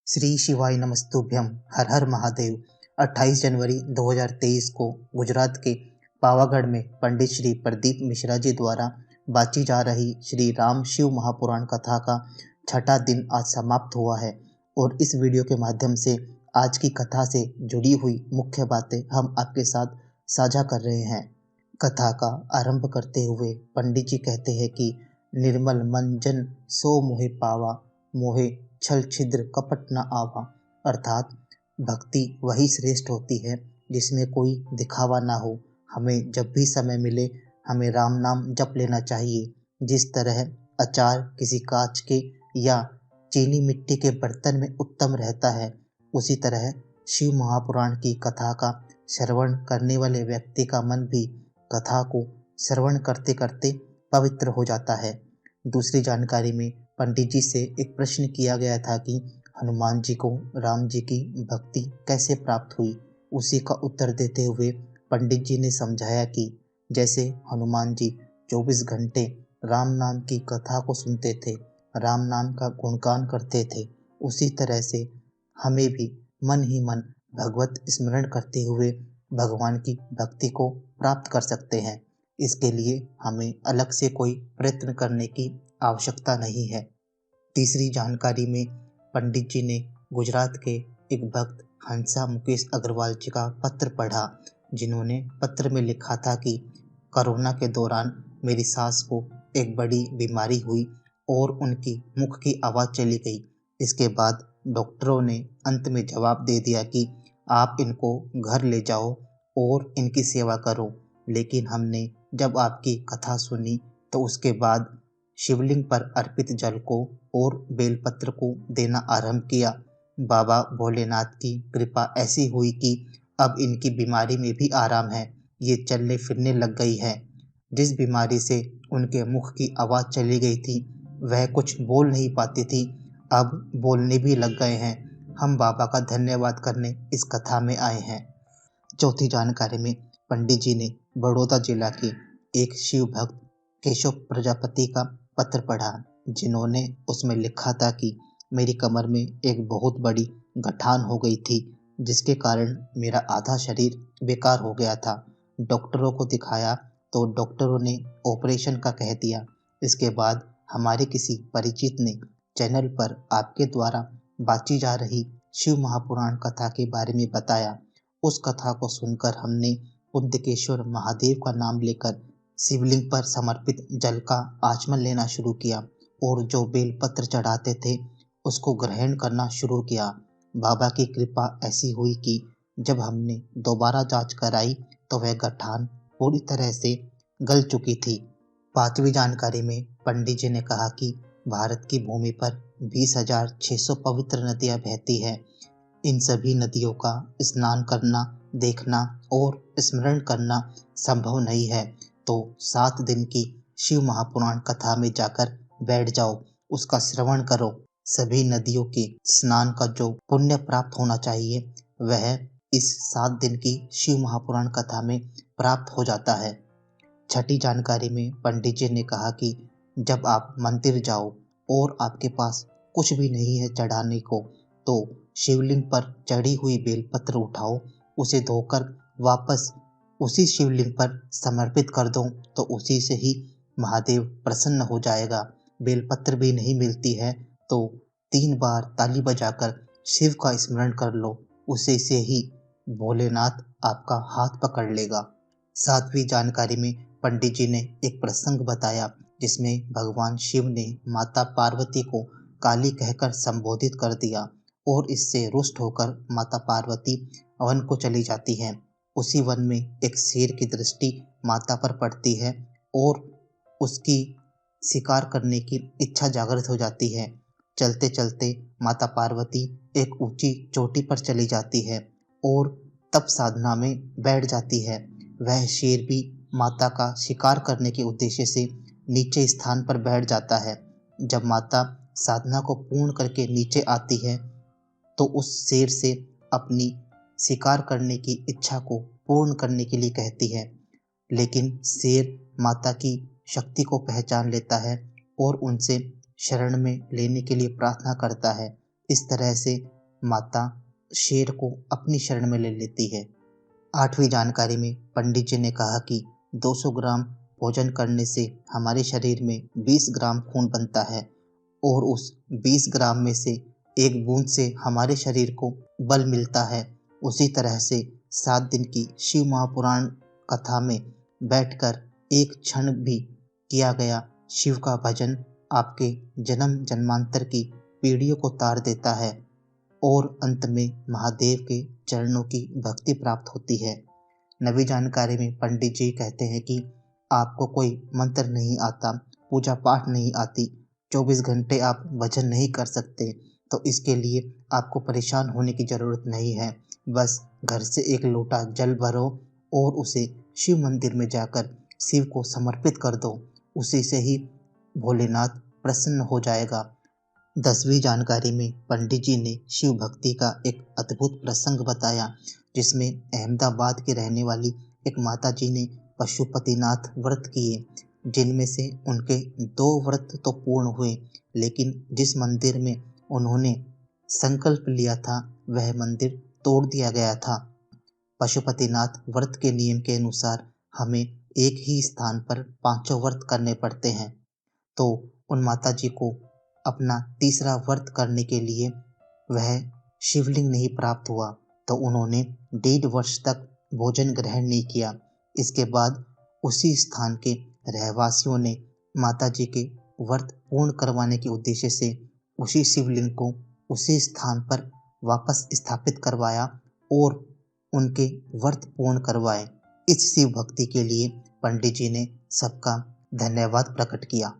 श्री शिवाय नमस्तुभ्यम। हर हर महादेव। 28 जनवरी 2023 को गुजरात के पावागढ़ में पंडित श्री प्रदीप मिश्रा जी द्वारा बाची जा रही श्री राम शिव महापुराण कथा का छठा दिन आज समाप्त हुआ है और इस वीडियो के माध्यम से आज की कथा से जुड़ी हुई मुख्य बातें हम आपके साथ साझा कर रहे हैं। कथा का आरंभ करते हुए पंडित जी कहते हैं कि निर्मल मन जन सो मोहे पावा, मोहे छल छिद्र कपट न आवा। अर्थात भक्ति वही श्रेष्ठ होती है जिसमें कोई दिखावा ना हो। हमें जब भी समय मिले हमें राम नाम जप लेना चाहिए। जिस तरह अचार किसी कांच के या चीनी मिट्टी के बर्तन में उत्तम रहता है, उसी तरह शिव महापुराण की कथा का श्रवण करने वाले व्यक्ति का मन भी कथा को श्रवण करते करते पवित्र हो जाता है। दूसरी जानकारी में पंडित जी से एक प्रश्न किया गया था कि हनुमान जी को राम जी की भक्ति कैसे प्राप्त हुई। उसी का उत्तर देते हुए पंडित जी ने समझाया कि जैसे हनुमान जी 24 घंटे राम नाम की कथा को सुनते थे, राम नाम का गुणगान करते थे, उसी तरह से हमें भी मन ही मन भगवत स्मरण करते हुए भगवान की भक्ति को प्राप्त कर सकते हैं। इसके लिए हमें अलग से कोई प्रयत्न करने की आवश्यकता नहीं है। तीसरी जानकारी में पंडित जी ने गुजरात के एक भक्त हंसा मुकेश अग्रवाल जी का पत्र पढ़ा, जिन्होंने पत्र में लिखा था कि कोरोना के दौरान मेरी सास को एक बड़ी बीमारी हुई और उनकी मुख की आवाज़ चली गई। इसके बाद डॉक्टरों ने अंत में जवाब दे दिया कि आप इनको घर ले जाओ और इनकी सेवा करो। लेकिन हमने जब आपकी कथा सुनी तो उसके बाद शिवलिंग पर अर्पित जल को और बेलपत्र को देना आरंभ किया। बाबा भोलेनाथ की कृपा ऐसी हुई कि अब इनकी बीमारी में भी आराम है, ये चलने फिरने लग गई है। जिस बीमारी से उनके मुख की आवाज़ चली गई थी, वह कुछ बोल नहीं पाती थी, अब बोलने भी लग गए हैं। हम बाबा का धन्यवाद करने इस कथा में आए हैं। चौथी जानकारी में पंडित जी ने बड़ौदा जिला के एक शिव भक्त केशव प्रजापति का पत्र पढ़ा, जिन्होंने उसमें लिखा था कि मेरी कमर में एक बहुत बड़ी गठान हो गई थी, जिसके कारण मेरा आधा शरीर बेकार हो गया था। डॉक्टरों को दिखाया तो डॉक्टरों ने ऑपरेशन का कह दिया। इसके बाद हमारे किसी परिचित ने चैनल पर आपके द्वारा बाची जा रही शिव महापुराण कथा के बारे में बताया। उस कथा को सुनकर हमने कुंदकेश्वर महादेव का नाम लेकर शिवलिंग पर समर्पित जल का आचमन लेना शुरू किया और जो बेलपत्र चढ़ाते थे उसको ग्रहण करना शुरू किया। बाबा की कृपा ऐसी हुई कि जब हमने दोबारा जांच कराई तो वह गठान पूरी तरह से गल चुकी थी। पांचवी जानकारी में पंडित जी ने कहा कि भारत की भूमि पर 20,600 पवित्र नदियां बहती हैं। इन सभी नदियों का स्नान करना, देखना और स्मरण करना संभव नहीं है, तो 7 दिन की शिव महापुराण कथा में जाकर बैठ जाओ, उसका श्रवण करो। सभी नदियों के स्नान का जो पुण्य प्राप्त होना चाहिए वह इस 7 दिन की शिव महापुराण कथा में प्राप्त हो जाता है। छठी जानकारी में पंडित जी ने कहा कि जब आप मंदिर जाओ और आपके पास कुछ भी नहीं है चढ़ाने को, तो शिवलिंग पर चढ़ी हुई बेलपत्र उठाओ, उसे धोकर वापस उसी शिवलिंग पर समर्पित कर दो, तो उसी से ही महादेव प्रसन्न हो जाएगा। बेलपत्र भी नहीं मिलती है तो 3 बार ताली बजाकर शिव का स्मरण कर लो, उसी से ही भोलेनाथ आपका हाथ पकड़ लेगा। 7वीं जानकारी में पंडित जी ने एक प्रसंग बताया, जिसमें भगवान शिव ने माता पार्वती को काली कहकर संबोधित कर दिया और इससे रुष्ट होकर माता पार्वती वन को चली जाती हैं। उसी वन में एक शेर की दृष्टि माता पर पड़ती है और उसकी शिकार करने की इच्छा जागृत हो जाती है। चलते चलते माता पार्वती एक ऊंची चोटी पर चली जाती है और तप साधना में बैठ जाती है। वह शेर भी माता का शिकार करने के उद्देश्य से नीचे स्थान पर बैठ जाता है। जब माता साधना को पूर्ण करके नीचे आती है तो उस शेर से अपनी शिकार करने की इच्छा को पूर्ण करने के लिए कहती है, लेकिन शेर माता की शक्ति को पहचान लेता है और उनसे शरण में लेने के लिए प्रार्थना करता है। इस तरह से माता शेर को अपनी शरण में ले लेती है। 8वीं जानकारी में पंडित जी ने कहा कि 200 ग्राम भोजन करने से हमारे शरीर में 20 ग्राम खून बनता है और उस 20 ग्राम में से एक बूंद से हमारे शरीर को बल मिलता है। उसी तरह से 7 दिन की शिव महापुराण कथा में बैठकर एक क्षण भी किया गया शिव का भजन आपके जन्म जन्मांतर की पीढ़ियों को तार देता है और अंत में महादेव के चरणों की भक्ति प्राप्त होती है। नवी जानकारी में पंडित जी कहते हैं कि आपको कोई मंत्र नहीं आता, पूजा पाठ नहीं आती, 24 घंटे आप भजन नहीं कर सकते, तो इसके लिए आपको परेशान होने की ज़रूरत नहीं है। बस घर से एक लोटा जल भरो और उसे शिव मंदिर में जाकर शिव को समर्पित कर दो। उसी से ही भोलेनाथ प्रसन्न हो जाएगा। 10वीं जानकारी में पंडित जी ने शिव भक्ति का एक अद्भुत प्रसंग बताया, जिसमें अहमदाबाद के रहने वाली एक माता जी ने पशुपतिनाथ व्रत किए, जिनमें से उनके 2 व्रत तो पूर्ण हुए, लेकिन जिस मंदिर में उन्होंने संकल्प लिया था वह मंदिर तोड़ दिया गया था। पशुपतिनाथ व्रत के नियम के अनुसार हमें एक ही स्थान पर 5 व्रत करने पड़ते हैं। तो उन माता जी को अपना तीसरा व्रत करने के लिए वह शिवलिंग नहीं प्राप्त हुआ, तो उन्होंने 1.5 वर्ष तक भोजन ग्रहण नहीं किया। इसके बाद उसी स्थान के रहवासियों ने माता जी के व्रत पूर्ण करवाने के उद्देश्य से उसी शिवलिंग को उसी स्थान पर वापस स्थापित करवाया और उनके व्रत पूर्ण करवाए। इस शिव भक्ति के लिए पंडित जी ने सबका धन्यवाद प्रकट किया।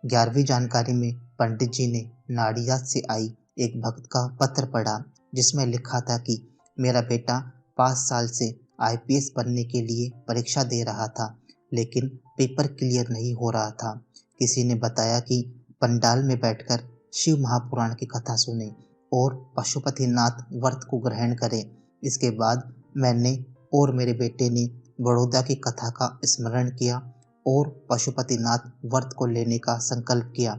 11वीं जानकारी में पंडित जी ने नाड़ियाद से आई एक भक्त का पत्र पढ़ा, जिसमें लिखा था कि मेरा बेटा 5 साल से आईपीएस बनने के लिए परीक्षा दे रहा था, लेकिन पेपर क्लियर नहीं हो रहा था। किसी ने बताया कि पंडाल में बैठकर शिव महापुराण की कथा सुने और पशुपतिनाथ व्रत को ग्रहण करें। इसके बाद मैंने और मेरे बेटे ने बड़ौदा की कथा का स्मरण किया और पशुपतिनाथ व्रत को लेने का संकल्प किया।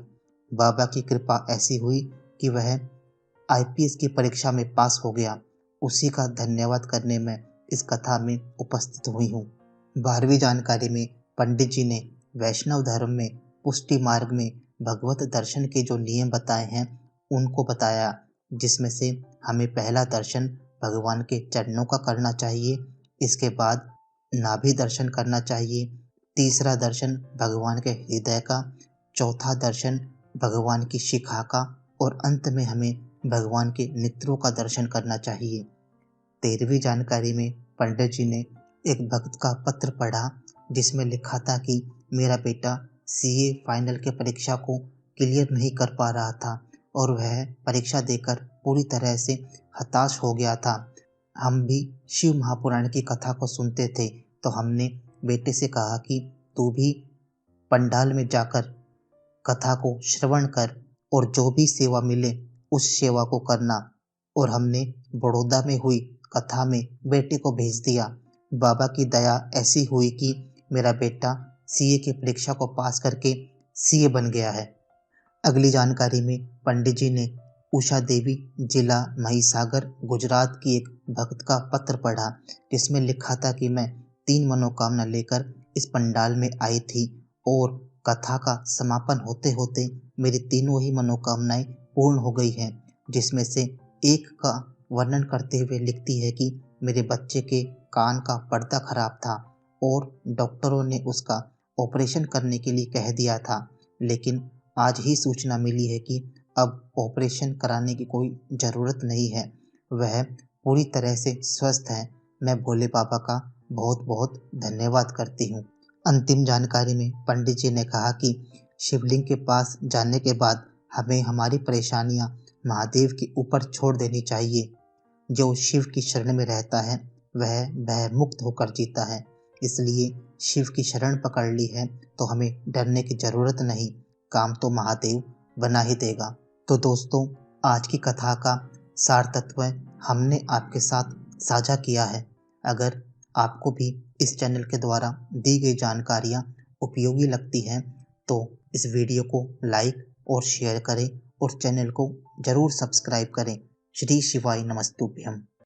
बाबा की कृपा ऐसी हुई कि वह आईपीएस की परीक्षा में पास हो गया। उसी का धन्यवाद करने में इस कथा में उपस्थित हुई हूँ। 12वीं जानकारी में पंडित जी ने वैष्णव धर्म में पुष्टि मार्ग में भगवत दर्शन के जो नियम बताए हैं उनको बताया, जिसमें से हमें पहला दर्शन भगवान के चरणों का करना चाहिए, इसके बाद नाभि दर्शन करना चाहिए, तीसरा दर्शन भगवान के हृदय का, चौथा दर्शन भगवान की शिखा का और अंत में हमें भगवान के नेत्रों का दर्शन करना चाहिए। 13वीं जानकारी में पंडित जी ने एक भक्त का पत्र पढ़ा, जिसमें लिखा था कि मेरा बेटा सीए फाइनल के परीक्षा को क्लियर नहीं कर पा रहा था और वह परीक्षा देकर पूरी तरह से हताश हो गया था। हम भी शिव महापुराण की कथा को सुनते थे, तो हमने बेटे से कहा कि तू भी पंडाल में जाकर कथा को श्रवण कर और जो भी सेवा मिले उस सेवा को करना। और हमने बड़ौदा में हुई कथा में बेटे को भेज दिया। बाबा की दया ऐसी हुई कि मेरा बेटा सीए की परीक्षा को पास करके सीए बन गया है। अगली जानकारी में पंडित जी ने उषा देवी जिला महिसागर गुजरात की एक भक्त का पत्र पढ़ा, जिसमें लिखा था कि मैं 3 मनोकामना लेकर इस पंडाल में आई थी और कथा का समापन होते होते मेरी तीनों ही मनोकामनाएं पूर्ण हो गई हैं, जिसमें से एक का वर्णन करते हुए लिखती है कि मेरे बच्चे के कान का पर्दा खराब था और डॉक्टरों ने उसका ऑपरेशन करने के लिए कह दिया था, लेकिन आज ही सूचना मिली है कि अब ऑपरेशन कराने की कोई ज़रूरत नहीं है, वह पूरी तरह से स्वस्थ है। मैं भोले बाबा का बहुत बहुत धन्यवाद करती हूँ। अंतिम जानकारी में पंडित जी ने कहा कि शिवलिंग के पास जाने के बाद हमें हमारी परेशानियाँ महादेव के ऊपर छोड़ देनी चाहिए। जो शिव की शरण में रहता है वह भय मुक्त होकर जीता है, इसलिए शिव की शरण पकड़ ली है तो हमें डरने की ज़रूरत नहीं, काम तो महादेव बना ही देगा। तो दोस्तों, आज की कथा का सार तत्व हमने आपके साथ साझा किया है। अगर आपको भी इस चैनल के द्वारा दी गई जानकारियाँ उपयोगी लगती हैं तो इस वीडियो को लाइक और शेयर करें और चैनल को ज़रूर सब्सक्राइब करें श्री शिवाय नमस्तुभ्यम।